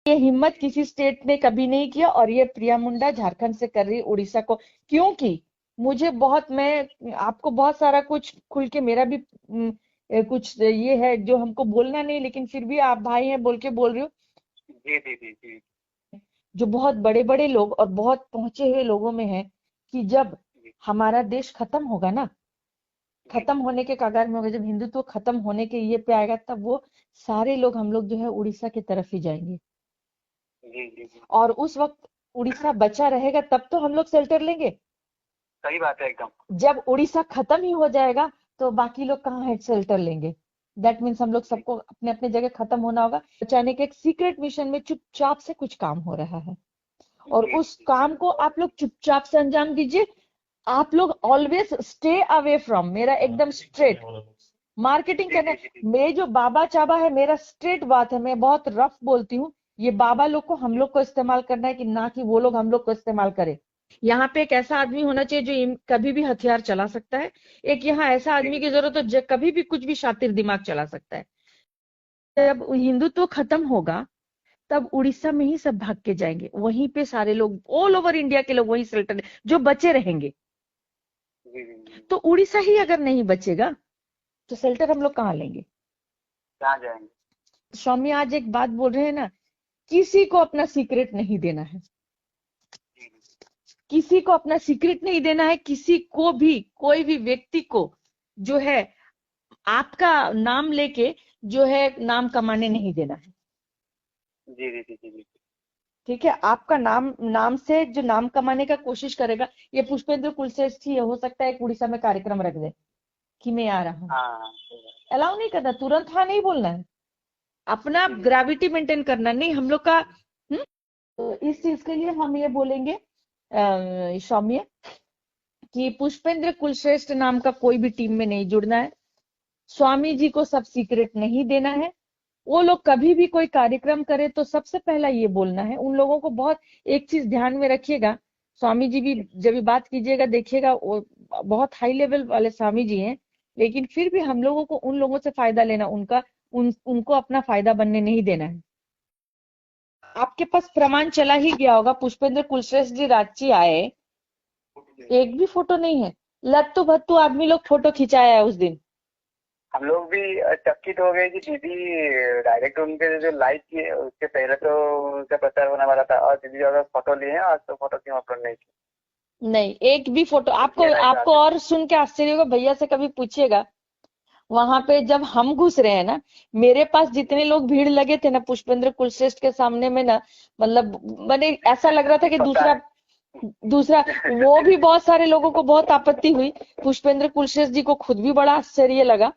ये हिम्मत किसी स्टेट ने कभी नहीं किया, और ये प्रिया मुंडा झारखंड से कर रही है उड़ीसा को। क्योंकि मुझे बहुत, मैं आपको बहुत सारा कुछ खुल के, मेरा भी कुछ ये है जो हमको बोलना नहीं, लेकिन फिर भी आप भाई हैं बोल के बोल रही हूँ। जी जी जी जी जो बहुत बड़े बड़े लोग और बहुत पहुंचे हुए लोगों में है कि जब जी हमारा देश खत्म होगा ना, जी खत्म होने के कगार में होगा, जब हिंदुत्व खत्म होने के ये पे आएगा, तब वो सारे लोग, हम लोग जो है उड़ीसा की तरफ ही जाएंगे। जी जी जी। और उस वक्त उड़ीसा बचा रहेगा तब तो हम लोग शेल्टर लेंगे। सही बात है एकदम। जब उड़ीसा खत्म ही हो जाएगा तो बाकी लोग कहाँ है शेल्टर लेंगे। दैट मीन्स हम लोग जी सबको अपने अपने जगह खत्म होना होगा। बचाने के एक सीक्रेट मिशन में चुपचाप से कुछ काम हो रहा है, और जी उस काम को आप लोग चुपचाप से अंजाम दीजिए। आप लोग ऑलवेज स्टे अवे फ्रॉम, मेरा एकदम स्ट्रेट मार्केटिंग जी करना। जी जी मेरे जो बाबा चाबा है, मेरा स्ट्रेट बात है, मैं बहुत रफ बोलती हूँ। ये बाबा लोग को हम लोग को इस्तेमाल करना है, कि ना कि वो लोग हम लोग को इस्तेमाल करे। यहाँ पे एक ऐसा आदमी होना चाहिए जो कभी भी हथियार चला सकता है। एक यहाँ ऐसा जी आदमी की जरूरत है जो कभी भी कुछ भी शातिर दिमाग चला सकता है। जब हिंदुत्व खत्म होगा तब उड़ीसा में ही सब भाग के जाएंगे, वहीं पे सारे लोग ऑल ओवर इंडिया के लोग वहीं सेल्टर जो बचे रहेंगे। जी जी जी। तो उड़ीसा ही अगर नहीं बचेगा तो शेल्टर हम लोग कहाँ लेंगे। कहाँ जाएंगे? स्वामी आज एक बात बोल रहे हैं ना, किसी को अपना सीक्रेट नहीं देना है, जी जी किसी को अपना सीक्रेट नहीं देना है, किसी को भी, कोई भी व्यक्ति को जो है आपका नाम लेके जो है नाम कमाने नहीं देना है। जी जी जी जी। ठीक है, आपका नाम, नाम से जो नाम कमाने का कोशिश करेगा, ये पुष्पेंद्र कुलश्रेष्ठ ही हो सकता है उड़ीसा में कार्यक्रम रख दे कि मैं आ रहा हूँ। हाँ सही बात। अलाउ नहीं करना, तुरंत हाँ नहीं बोलना है, अपना जी जी ग्रेविटी मेंटेन करना नहीं हम लोग का। तो इस चीज के लिए हम ये बोलेंगे सौम्य, कि पुष्पेंद्र कुलश्रेष्ठ नाम का कोई भी टीम में नहीं जुड़ना है। स्वामी जी को सब सीक्रेट नहीं देना है। वो लोग कभी भी कोई कार्यक्रम करे तो सबसे पहला ये बोलना है उन लोगों को। बहुत एक चीज ध्यान में रखिएगा, स्वामी जी भी जब भी बात कीजिएगा देखिएगा, वो बहुत हाई लेवल वाले स्वामी जी हैं, लेकिन फिर भी हम लोगों को उन लोगों से फायदा लेना, उनको अपना फायदा बनने नहीं देना है। आपके पास प्रमाण चला ही गया होगा, पुष्पेंद्र कुलश्रेष्ठ जी रांची आए, एक भी फोटो नहीं है। लत्तू भत्तू आदमी लोग फोटो खिंचाया है उस दिन। हम लोग भी चकित हो गए कि दीदी डायरेक्ट उनके जो लाइव किए उसके पहले तो उनका प्रचार होने वाला था, और दीदी अगर फोटो लिए हैं आज तो फोटो क्यों अपलोड नहीं की? नहीं, एक भी फोटो आपको, ये नहीं आपको चाहते। और सुन के आश्चर्य होगा, भैया से कभी पूछिएगा। वहां पे जब हम घुस रहे हैं ना, मेरे पास जितने लोग भीड़ लगे थे ना पुष्पेंद्र कुलश्रेष्ठ के सामने में ना, मतलब मैंने ऐसा लग रहा था कि पता दूसरा, है। दूसरा वो भी बहुत सारे लोगों को बहुत आपत्ति हुई। पुष्पेंद्र कुलश्रेष्ठ जी को खुद भी बड़ा आश्चर्य लगा।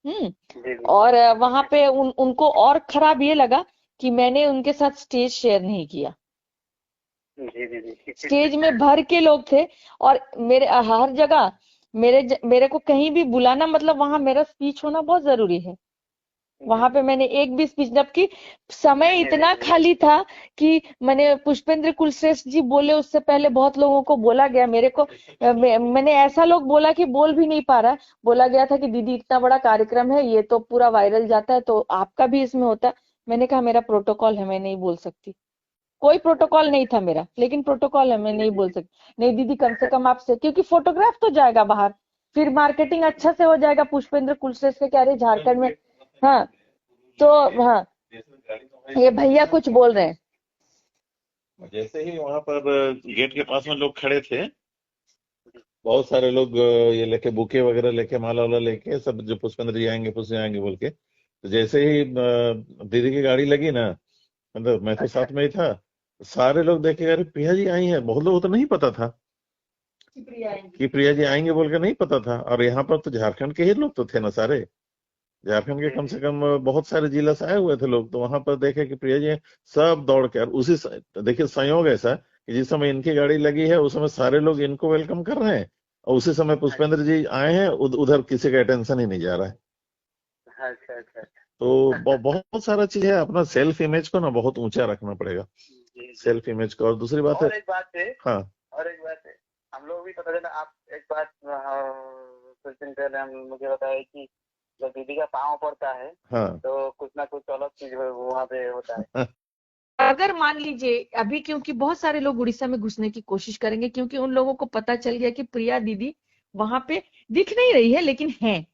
हम्म। जी जी और वहां पे उनको और खराब ये लगा कि मैंने उनके साथ स्टेज शेयर नहीं किया। जी जी जी स्टेज में भर के लोग थे, और मेरे हर जगह मेरे को कहीं भी बुलाना मतलब वहां मेरा स्पीच होना बहुत जरूरी है। वहां पे मैंने एक भी स्पीच, जबकि समय जी जी इतना जी खाली था कि मैंने पुष्पेंद्र कुलश्रेष्ठ जी बोले उससे पहले बहुत लोगों को बोला गया। मेरे को मैंने ऐसा लोग बोला कि बोल भी नहीं पा रहा, बोला गया था कि दीदी इतना बड़ा कार्यक्रम है, ये तो पूरा वायरल जाता है, तो आपका भी इसमें होता है। मैंने कहा मेरा प्रोटोकॉल है, मैं नहीं बोल सकती। कोई प्रोटोकॉल नहीं था मेरा, लेकिन प्रोटोकॉल है, मैं नहीं बोल सकती। नहीं दीदी, कम से कम आपसे, क्योंकि फोटोग्राफ तो जाएगा बाहर, फिर मार्केटिंग अच्छा से हो जाएगा पुष्पेंद्र कुलश्रेष्ठ के, कह रहे झारखंड में। हाँ, तो हाँ, ये भैया कुछ बोल रहे हैं। जैसे ही वहां पर गेट के पास में लोग खड़े थे, बहुत सारे लोग ये लेके बुके वगैरह लेके, माला वाला लेके, सब जो पुष्पेंद्र जी आएंगे, पुष्प जी आएंगे बोल के, तो जैसे ही दीदी की गाड़ी लगी ना, मतलब मैं तो अच्छा। साथ में ही था, सारे लोग देखे, अरे प्रिया जी आई हैं। बहुत लोगों को तो नहीं पता था कि प्रिया जी आएंगे बोल के, नहीं पता था। और यहाँ पर तो झारखंड के ही लोग तो थे ना सारे, झारखंड के जी कम जी से कम बहुत सारे जिला से आए हुए थे लोग, तो वहां पर देखे कि प्रिया जी हैं, सब दौड़ के। और देखिए संयोग ऐसा कि जिस समय इनकी गाड़ी लगी है उस समय सारे लोग इनको वेलकम कर रहे हैं, और उसी समय पुष्पेंद्र जी आए हैं, उधर किसी का अटेंशन ही नहीं जा रहा है। अच्छा अच्छा अच्छा। तो बहुत सारा चीज है, अपना सेल्फ इमेज को ना बहुत ऊंचा रखना पड़ेगा, जी जी। सेल्फ इमेज को। और दूसरी बात है, और एक बात है, हाँ और एक बात है, हम लोग भी पता चला, आप एक बात कुछ दिन पहले हम मुझे बताया कि जब दीदी का पाँव पड़ता है हाँ तो कुछ ना कुछ अलग चीज वहाँ पे होता है। अगर मान लीजिए अभी, क्योंकि बहुत सारे लोग उड़ीसा में घुसने की कोशिश करेंगे, क्योंकि उन लोगों को पता चल गया कि प्रिया दीदी वहां पे दिख नहीं रही है लेकिन है,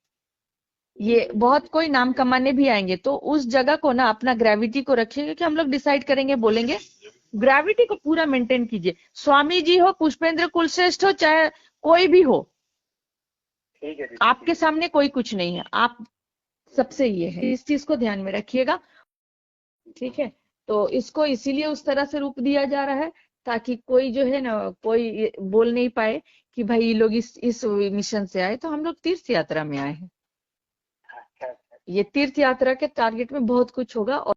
ये बहुत कोई नाम कमाने भी आएंगे, तो उस जगह को ना अपना ग्रेविटी को रखिएगा कि हम लोग डिसाइड करेंगे, बोलेंगे ग्रेविटी को पूरा मेंटेन कीजिए। स्वामी जी हो, पुष्पेंद्र कुलश्रेष्ठ हो, चाहे कोई भी हो, ठीक है दीदी। आपके सामने कोई कुछ नहीं है, आप सबसे ये है, इस चीज को ध्यान में रखिएगा। ठीक है, तो इसको इसीलिए उस तरह से रूप दिया जा रहा है ताकि कोई जो है ना, कोई बोल नहीं पाए कि भाई ये लोग इस मिशन से आए। तो हम लोग तीर्थ यात्रा में आए हैं, अच्छा अच्छा। ये तीर्थ यात्रा के टारगेट में बहुत कुछ होगा। और